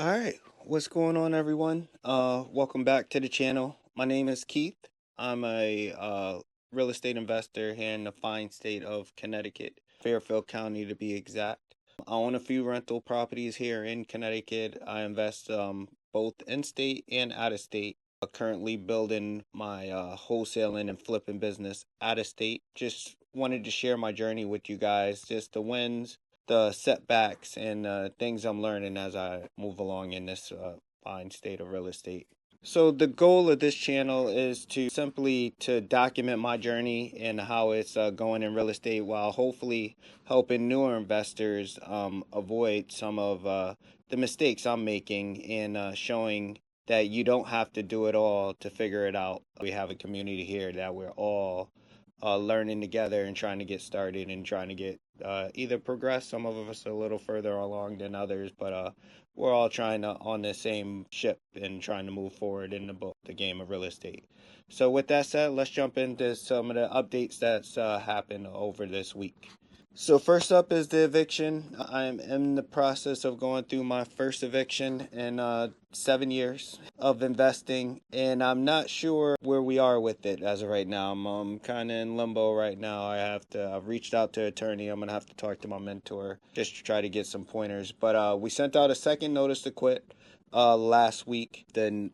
All right, what's going on, everyone? Welcome back to the channel. My name is Keith. I'm a real estate investor here in the fine state of Connecticut, Fairfield County to be exact. I own a few rental properties here in Connecticut. I invest both in state and out of state. Currently building my wholesaling and flipping business out of state. Just wanted to share my journey with you guys, just the wins, the setbacks, and things I'm learning as I move along in this fine state of real estate. So the goal of this channel is to simply to document my journey and how it's going in real estate, while hopefully helping newer investors avoid some of the mistakes I'm making, and showing that you don't have to do it all to figure it out. We have a community here that we're all learning together and trying to get started and trying to get either progress. Some of us a little further along than others, but we're all trying to on the same ship and trying to move forward in the game of real estate. So with that said, let's jump into some of the updates that's happened over this week. So first up is the eviction. I'm in the process of going through my first eviction in 7 years of investing, and I'm not sure where we are with it as of right now. I'm kind of in limbo right now. I've reached out to an attorney. I'm gonna have to talk to my mentor just to try to get some pointers. But we sent out a second notice to quit last week. The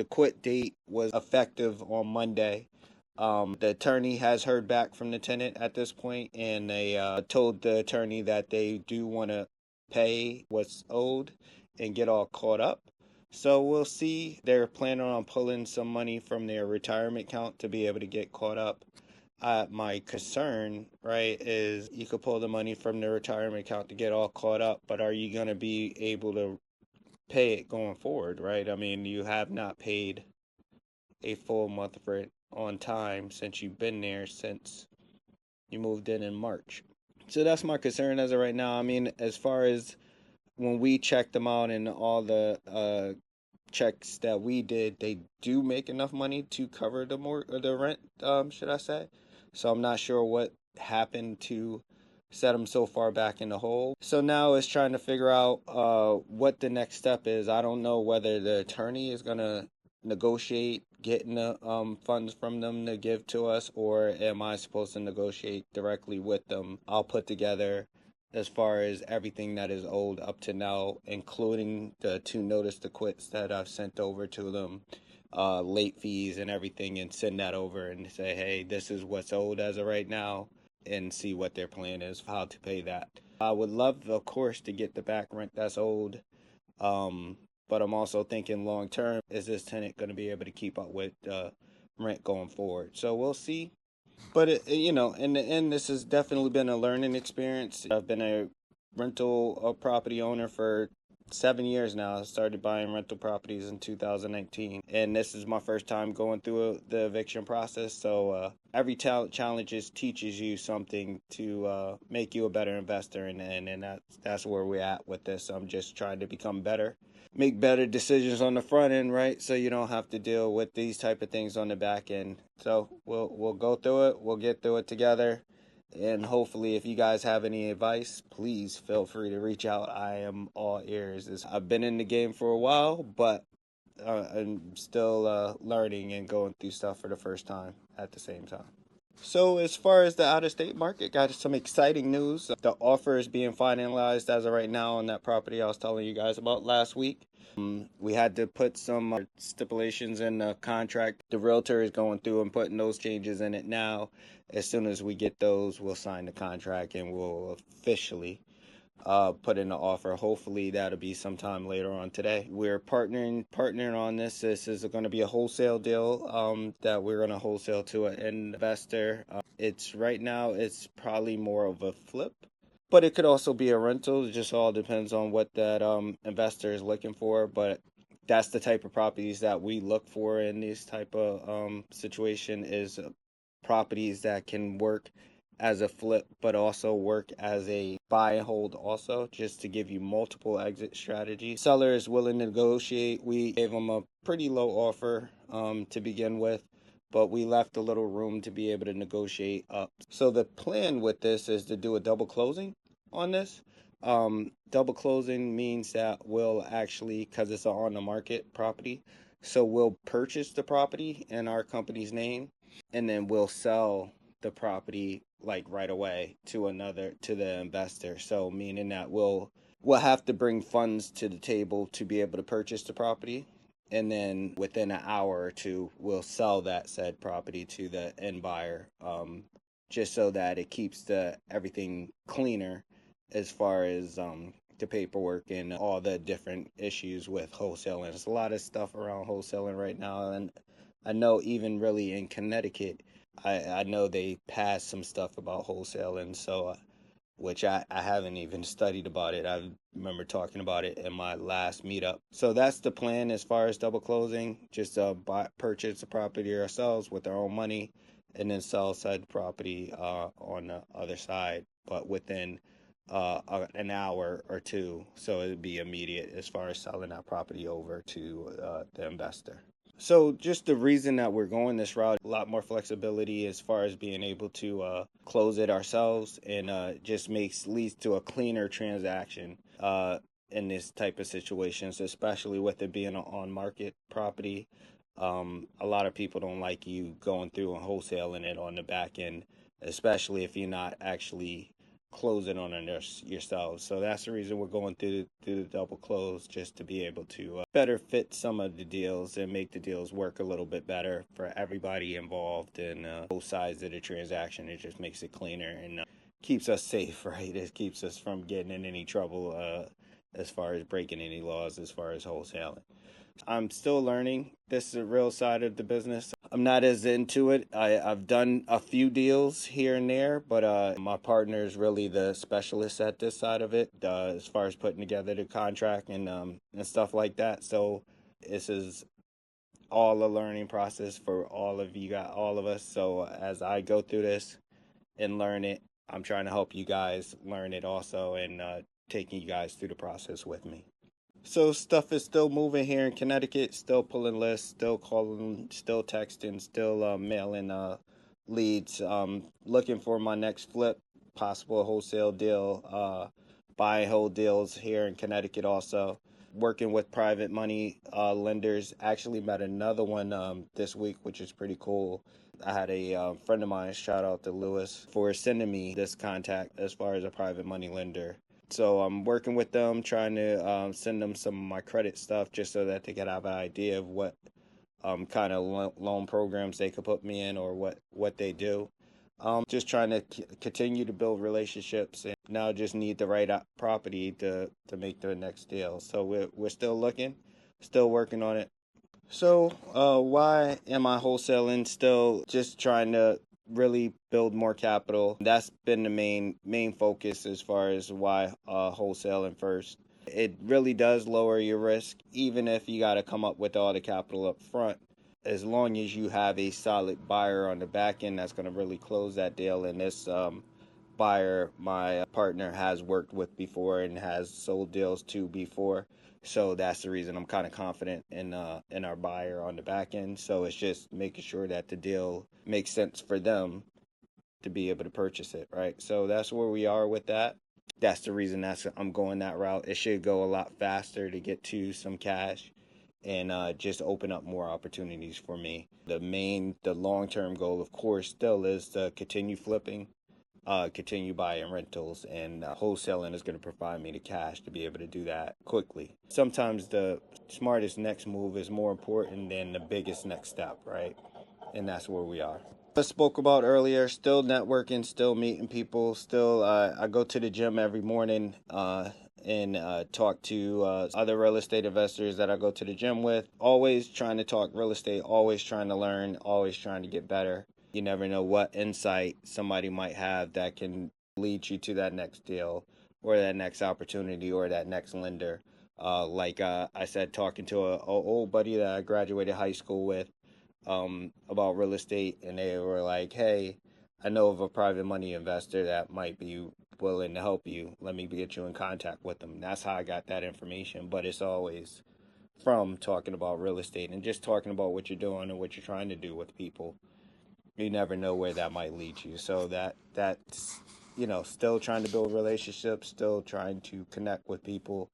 quit date was effective on Monday. The attorney has heard back from the tenant at this point, and they told the attorney that they do want to pay what's owed and get all caught up. So we'll see. They're planning on pulling some money from their retirement account to be able to get caught up. My concern, right, is you could pull the money from the retirement account to get all caught up, but are you going to be able to pay it going forward, right? I mean, you have not paid a full month of rent on time since you've been there since you moved in March. So that's my concern as of right now. I mean, as far as when we checked them out and all the checks that we did, they do make enough money to cover the rent, should I say? So I'm not sure what happened to set them so far back in the hole. So now it's trying to figure out what the next step is. I don't know whether the attorney is gonna negotiate getting the funds from them to give to us, or am I supposed to negotiate directly with them? I'll put together as far as everything that is owed up to now, including the two notice to quits that I've sent over to them, late fees and everything, and send that over and say, hey, this is what's owed as of right now, and see what their plan is for how to pay that. I would love, of course, to get the back rent that's owed. But I'm also thinking long term, is this tenant going to be able to keep up with rent going forward? So we'll see. But in the end, this has definitely been a learning experience. I've been a rental property owner for 7 years now. I started buying rental properties in 2019, and this is my first time going through the eviction process. So every challenges teaches you something to make you a better investor, and that's where we're at with this. I'm just trying to become better, make better decisions on the front end, right? So you don't have to deal with these type of things on the back end. So we'll go through it. We'll get through it together. And hopefully, if you guys have any advice, please feel free to reach out. I am all ears. I've been in the game for a while, but I'm still learning and going through stuff for the first time at the same time. So as far as the out-of-state market, got some exciting news. The offer is being finalized as of right now on that property I was telling you guys about last week. We had to put some stipulations in the contract. The realtor is going through and putting those changes in it now. As soon as we get those, we'll sign the contract and we'll officially put in the offer. Hopefully that'll be sometime later on today. We're partnering on this. This is going to be a wholesale deal that we're going to wholesale to an investor. It's right now it's probably more of a flip, but it could also be a rental. It just all depends on what that investor is looking for. But that's the type of properties that we look for in this type of situation, is properties that can work as a flip but also work as a buy and hold also, just to give you multiple exit strategies. Seller is willing to negotiate. We gave them a pretty low offer to begin with, but we left a little room to be able to negotiate up. So the plan with this is to do a double closing on this. Double closing means that we'll actually, because it's an on the market property, so we'll purchase the property in our company's name, and then we'll sell the property like right away to the investor. So meaning that we'll have to bring funds to the table to be able to purchase the property, and then within an hour or two we'll sell that said property to the end buyer, just so that it keeps the everything cleaner as far as the paperwork and all the different issues with wholesaling. There's a lot of stuff around wholesaling right now, and I know even really in Connecticut, I know they passed some stuff about wholesaling, so which I haven't even studied about it. I remember talking about it in my last meetup. So that's the plan as far as double closing. Just purchase the property ourselves with our own money, and then sell said property on the other side, but within an hour or two. So it'd be immediate as far as selling that property over to the investor. So just the reason that we're going this route, a lot more flexibility as far as being able to close it ourselves, and just leads to a cleaner transaction in this type of situations, especially with it being an on market property. A lot of people don't like you going through and wholesaling it on the back end, especially if you're not actually closing on it yourselves. So that's the reason we're going through the double close, just to be able to better fit some of the deals and make the deals work a little bit better for everybody involved, and both sides of the transaction. It just makes it cleaner and keeps us safe, right? It keeps us from getting in any trouble as far as breaking any laws as far as wholesaling. I'm still learning this is a real side of the business. I'm not as into it. I've done a few deals here and there, but my partner is really the specialist at this side of it, as far as putting together the contract and stuff like that. So this is all a learning process for all of you guys, all of us. So as I go through this and learn it, I'm trying to help you guys learn it also, and taking you guys through the process with me. So stuff is still moving here in Connecticut, still pulling lists, still calling, still texting, still mailing leads. Looking for my next flip, possible wholesale deal, buying whole deals here in Connecticut also. Working with private money lenders. Actually met another one this week, which is pretty cool. I had a friend of mine, shout out to Lewis, for sending me this contact as far as a private money lender. So I'm working with them, trying to send them some of my credit stuff, just so that they can have an idea of what kind of loan programs they could put me in, or what they do. Just trying to continue to build relationships, and now just need the right property to make the next deal. So we're still looking, still working on it. So, why am I wholesaling? Still just trying to really build more capital. That's been the main focus as far as why wholesaling first. It really does lower your risk, even if you got to come up with all the capital up front. As long as you have a solid buyer on the back end that's going to really close that deal. And this buyer, my partner has worked with before and has sold deals to before. So that's the reason I'm kind of confident in our buyer on the back end. So it's just making sure that the deal makes sense for them to be able to purchase it, right? So that's where we are with that. That's the reason I'm going that route. It should go a lot faster to get to some cash, and just open up more opportunities for me. The long-term goal, of course, still is to continue flipping, continue buying rentals, and wholesaling is going to provide me the cash to be able to do that quickly. Sometimes the smartest next move is more important than the biggest next step, right? And that's where we are. I spoke about earlier, still networking, still meeting people, still I go to the gym every morning and talk to other real estate investors that I go to the gym with. Always trying to talk real estate, always trying to learn, always trying to get better. You never know what insight somebody might have that can lead you to that next deal, or that next opportunity, or that next lender. I said, talking to a old buddy that I graduated high school with about real estate, and they were like, "Hey, I know of a private money investor that might be willing to help you. Let me get you in contact with them." That's how I got that information. But it's always from talking about real estate and just talking about what you're doing and what you're trying to do with people. You never know where that might lead you. So that's still trying to build relationships, still trying to connect with people.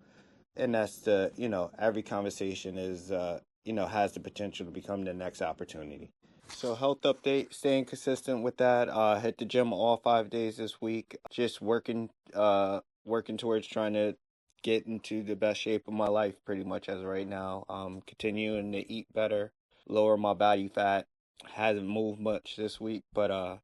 And that's every conversation is, has the potential to become the next opportunity. So health update, staying consistent with that. Hit the gym all 5 days this week. Just working towards trying to get into the best shape of my life pretty much as of right now. Continuing to eat better, lower my body fat. Hasn't moved much this week, but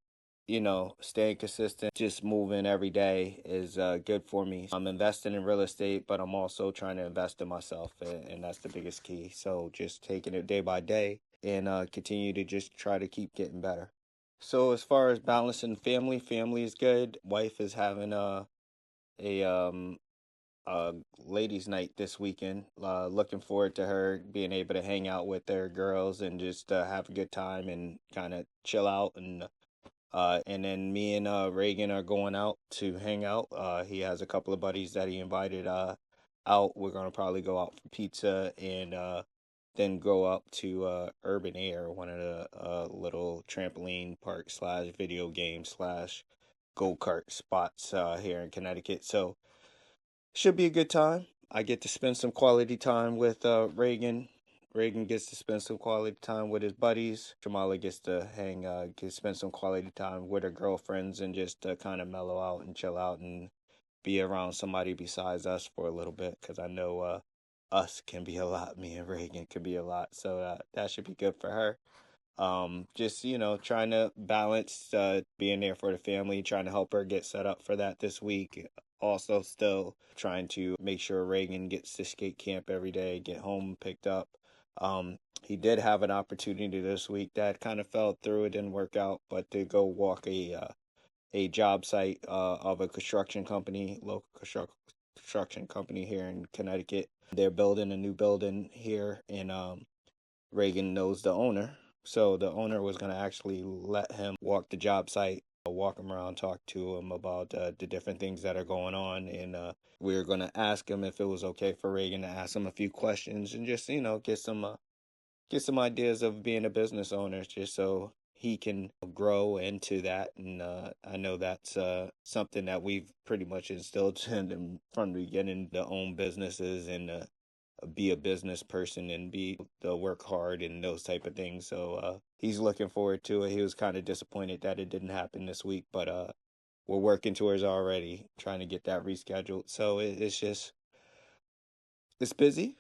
staying consistent, just moving every day is good for me. I'm investing in real estate, but I'm also trying to invest in myself, and that's the biggest key. So just taking it day by day and continue to just try to keep getting better. So as far as balancing family is good. Wife is having a ladies' night this weekend. Looking forward to her being able to hang out with their girls and just have a good time and kind of chill out. And then me and Reagan are going out to hang out. He has a couple of buddies that he invited out. We're gonna probably go out for pizza and then go up to Urban Air, one of the little trampoline park slash video game slash go kart spots here in Connecticut. So should be a good time. I get to spend some quality time with Reagan. Reagan gets to spend some quality time with his buddies. Jamala gets to spend some quality time with her girlfriends and just kind of mellow out and chill out and be around somebody besides us for a little bit. Because I know us can be a lot. Me and Reagan can be a lot. So that should be good for her. Just trying to balance being there for the family, trying to help her get set up for that this week. Also still trying to make sure Reagan gets to skate camp every day, get home picked up. He did have an opportunity this week that kind of fell through. It didn't work out, but to go walk a job site of a construction company, local construction company here in Connecticut. They're building a new building here, and Reagan knows the owner. So the owner was going to actually let him walk the job site, walk him around, talk to him about the different things that are going on. And we were going to ask him if it was okay for Reagan to ask him a few questions and just, get some ideas of being a business owner just so he can grow into that. And I know that's something that we've pretty much instilled in him from the beginning, to own businesses and be a business person and be to work hard and those type of things. So he's looking forward to it. He was kind of disappointed that it didn't happen this week, but we're working towards already trying to get that rescheduled. So it's busy,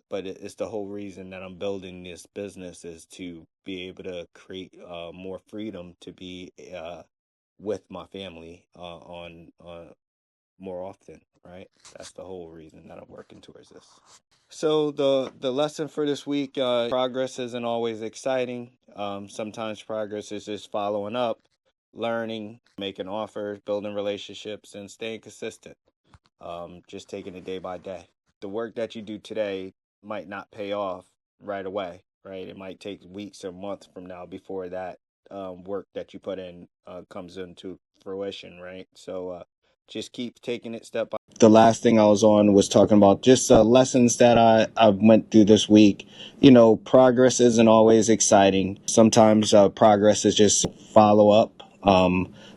but it's the whole reason that I'm building this business is to be able to create more freedom to be with my family on more often, right? That's the whole reason that I'm working towards this. So the lesson for this week, progress isn't always exciting. Sometimes progress is just following up, learning, making offers, building relationships, and staying consistent. Just taking it day by day. The work that you do today might not pay off right away, right? It might take weeks or months from now before that work that you put in comes into fruition, right? So just keep taking it step by. The last thing I was on was talking about just lessons that I went through this week. Progress isn't always exciting. Sometimes progress is just follow up,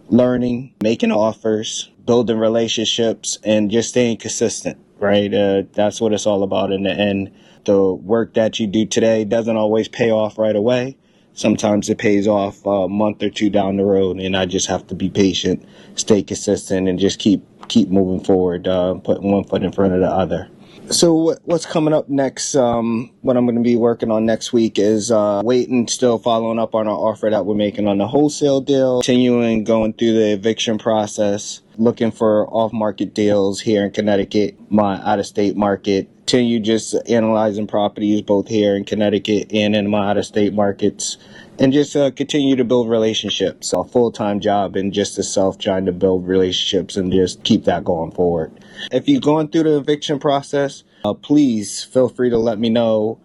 learning, making offers, building relationships, and just staying consistent, right? That's what it's all about in the end. The work that you do today doesn't always pay off right away. Sometimes it pays off a month or two down the road, and I just have to be patient, stay consistent, and just keep moving forward, putting one foot in front of the other. So what's coming up next? What I'm going to be working on next week is waiting, still following up on our offer that we're making on the wholesale deal, continuing going through the eviction process, looking for off-market deals here in Connecticut, my out-of-state market. Continue just analyzing properties both here in Connecticut and in my out-of-state markets, and just continue to build relationships. A full-time job and just a self trying to build relationships and just keep that going forward. If you're going through the eviction process, please feel free to let me know.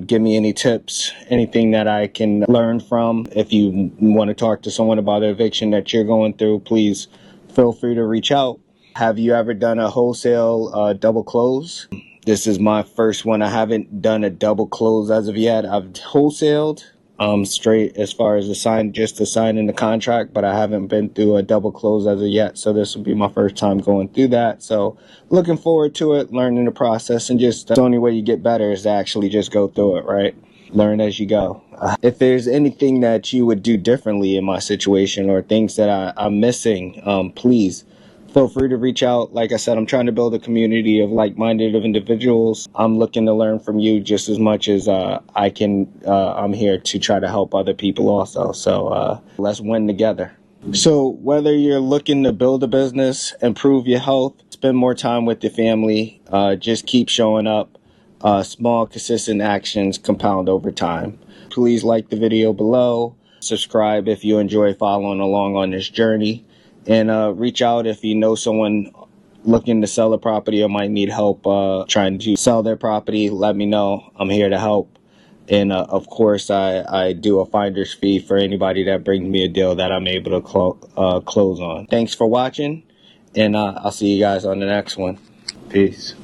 Give me any tips, anything that I can learn from. If you want to talk to someone about an eviction that you're going through, please feel free to reach out. Have you ever done a wholesale double close? This is my first one. I haven't done a double close as of yet. I've wholesaled. straight as far as just the signing the contract, but I haven't been through a double close as of yet. So this will be my first time going through that. So looking forward to it, learning the process, and just the only way you get better is to actually just go through it, right? Learn as you go. If there's anything that you would do differently in my situation or things that I'm missing, please feel free to reach out. Like I said, I'm trying to build a community of like-minded individuals. I'm looking to learn from you just as much as I can. I'm here to try to help other people also. So let's win together. So whether you're looking to build a business, improve your health, spend more time with your family, just keep showing up. Small, consistent actions compound over time. Please like the video below. Subscribe if you enjoy following along on this journey. And reach out if you know someone looking to sell a property or might need help trying to sell their property. Let me know. I'm here to help. And of course, I do a finder's fee for anybody that brings me a deal that I'm able to close on. Thanks for watching, and I'll see you guys on the next one. Peace.